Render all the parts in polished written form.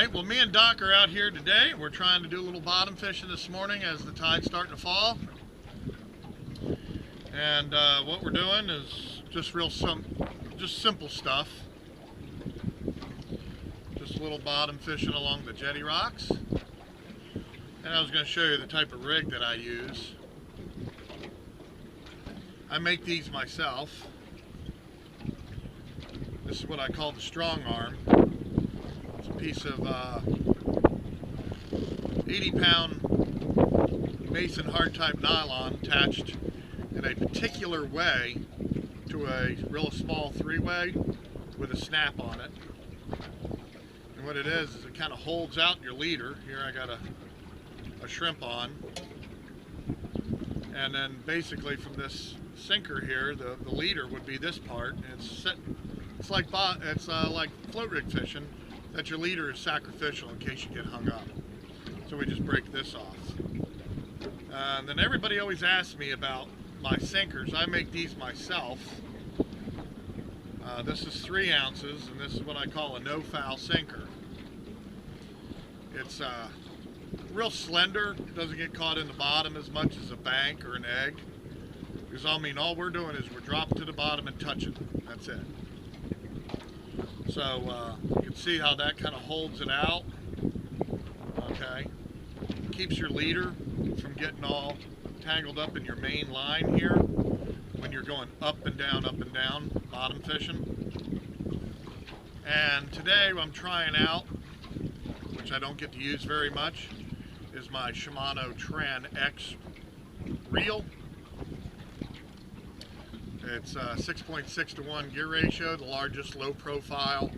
Alright, well me and Doc are out here today. We're trying to do a little bottom fishing this morning as the tide's starting to fall. And what we're doing is just simple stuff. Just a little bottom fishing along the jetty rocks. And I was going to show you the type of rig that I use. I make these myself. This is what I call the strong arm. It's a piece of 80-pound Mason hard type nylon attached in a particular way to a real small 3-way with a snap on it. And what it is it kind of holds out your leader. Here I got a shrimp on. And then basically from this sinker here, the leader would be this part. And it's like float rig fishing, that your leader is sacrificial in case you get hung up. So we just break this off. And then everybody always asks me about my sinkers. I make these myself. This is 3 ounces, and this is what I call a no-foul sinker. It's real slender. It doesn't get caught in the bottom as much as a bank or an egg. Because all we're doing is we're dropping to the bottom and touching. That's it. So you can see how that kind of holds it out. Okay. Keeps your leader from getting all tangled up in your main line here when you're going up and down, bottom fishing. And today I'm trying out, which I don't get to use very much, is my Shimano Tran X reel. It's 6.6 to 1 gear ratio, the largest low profile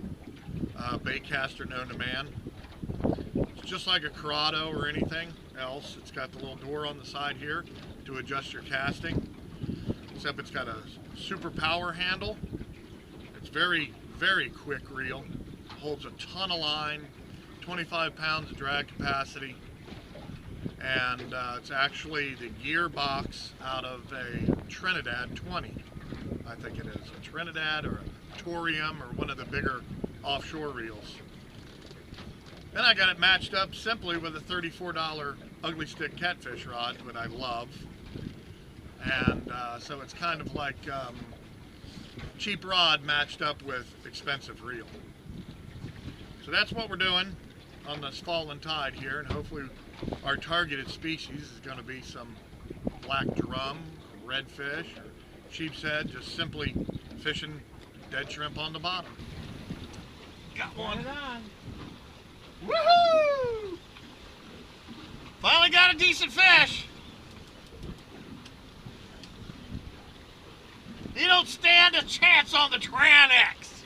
bait caster known to man. It's just like a Corrado or anything else. It's got the little door on the side here to adjust your casting, except it's got a super power handle. It's very, very quick reel. Holds a ton of line, 25 pounds of drag capacity, and it's actually the gearbox out of a Trinidad 20. I think it is a Trinidad or a Torium or one of the bigger offshore reels. Then I got it matched up simply with a $34 ugly stick catfish rod that I love. And so it's kind of like cheap rod matched up with expensive reel. So that's what we're doing on this fallen tide here, and hopefully our targeted species is going to be some black drum, redfish, or sheep's head, just simply fishing dead shrimp on the bottom. Got one. Get it on. Woohoo! Finally got a decent fish. You don't stand a chance on the Tran X.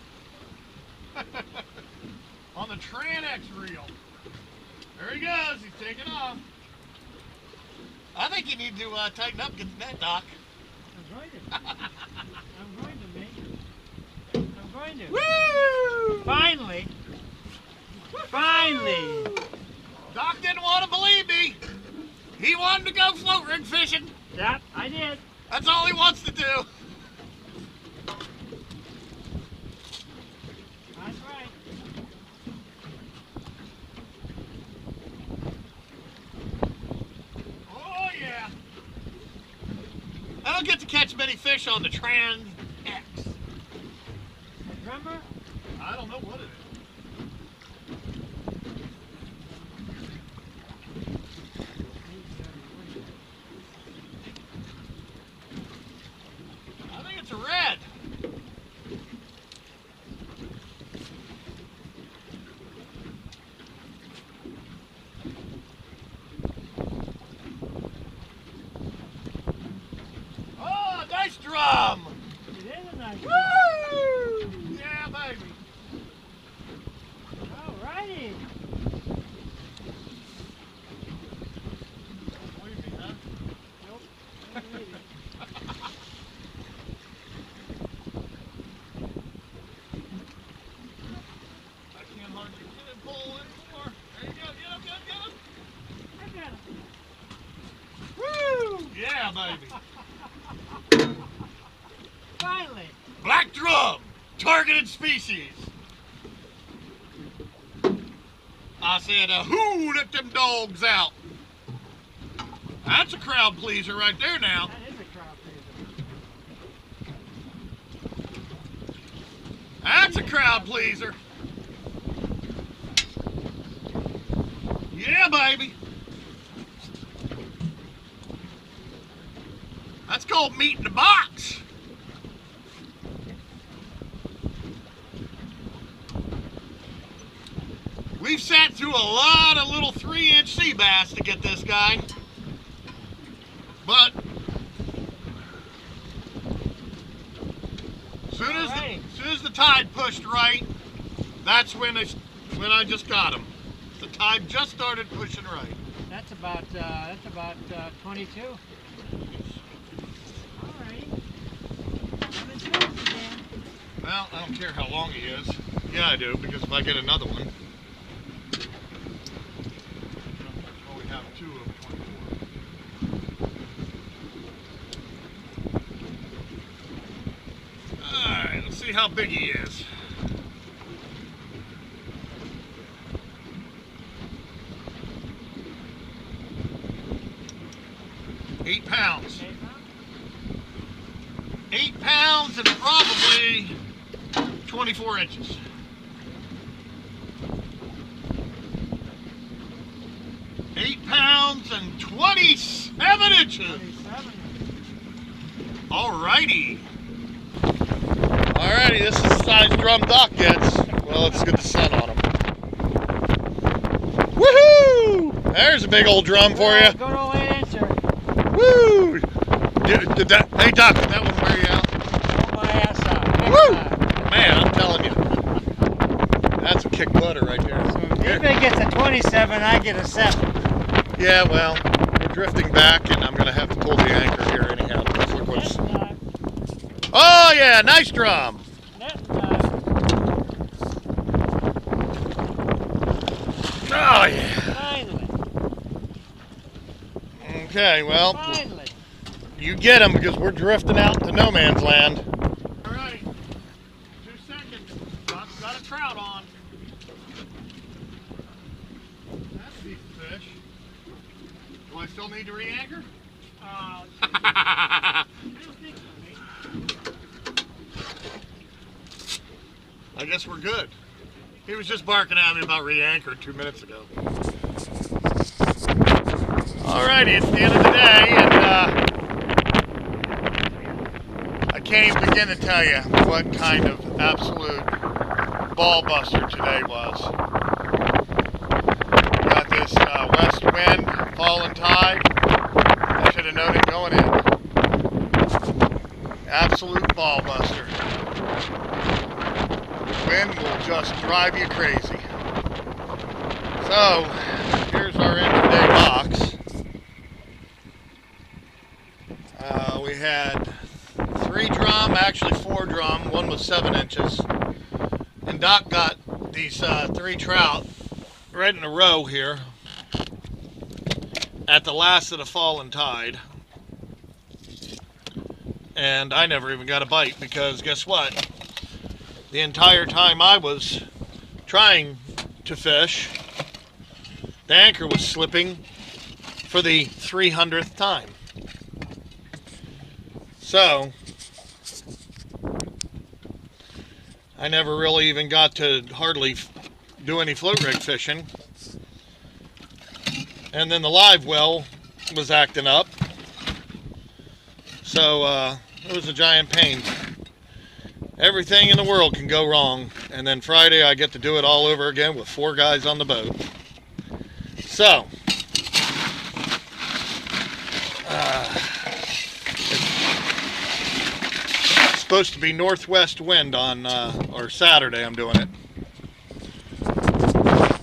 On the Tran X reel. There he goes. He's taking off. I think you need to tighten up, get the net, Doc. I'm going to make it. I'm going to. Woo! Finally. Finally. Doc didn't want to believe me. He wanted to go float rig fishing. Yep, I did. That's all he wants to do. That's right. Oh yeah. I don't get to catch many fish on the Tran X. Remember? I don't know what it is. I think it's a red. Oh, nice drum! It is a nice one. Woo! Yeah, baby. Alrighty. Believe me, huh? Nope. Don't believe it. I can't hardly get it pull anymore. There you go. Get him, get him, get him. I got him. Woo! Yeah, baby. Finally. Black drum, targeted species. I said, who let them dogs out? That's a crowd pleaser right there now. That is a crowd pleaser. That's a crowd pleaser. Yeah, baby. That's called meat in the box. We've sat through a lot of little 3-inch sea bass to get this guy. But as soon as the tide pushed right, that's when I just got him. The tide just started pushing right. That's about 22. All right. Coming through again. Well, I don't care how long he is. Yeah, I do, because if I get another one, well, we have 2 of 24. All right, let's see how big he is. Eight pounds. 8 pounds and probably 24 inches. 8 pounds and 27 inches. 27. Alrighty. Alrighty, this is the size drum Doc gets. Well, let's get the sun on him. Woohoo! There's a big old drum for you. Good old 8-incher. Woo! Did that? Hey Doc, did that one wear you out? Oh, my ass out. Woo! Man, I'm telling you, that's a kick butter right there. So if he gets a 27, I get a 7. Yeah, well, we're drifting back, and I'm gonna have to pull the anchor here anyhow. Let's look what's. Oh yeah, nice drum. Oh yeah. Finally. Okay, well. Finally. You get him because we're drifting out to no man's land. All right, 2 seconds. Got a trout on. That's a decent fish. Do I still need to re-anchor? I guess we're good. He was just barking at me about re-anchor 2 minutes ago. Alrighty, it's the end of the day, and I can't even begin to tell you what kind of absolute ball buster today was. Got this west wind, falling tide. I should have known it going in. Absolute ball buster. Wind will just drive you crazy. So, here's our end of the day box. We had 3 drum, actually 4 drum. One was 7 inches. And Doc got these 3 trout right in a row here at the last of the fallen tide. And I never even got a bite because guess what? The entire time I was trying to fish, the anchor was slipping for the 300th time. So, I never really even got to hardly do any float rig fishing. And then the live well was acting up. So, it was a giant pain. Everything in the world can go wrong. And then Friday I get to do it all over again with 4 guys on the boat. So, it's supposed to be northwest wind on, or Saturday I'm doing it.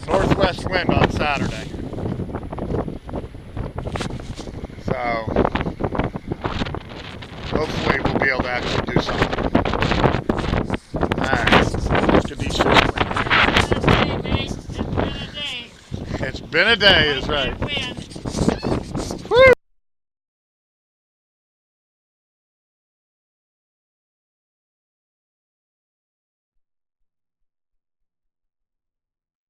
Northwest wind on Saturday. So, hopefully we'll be able to actually do something. Alright, let's get these fish. It's been a day, is right.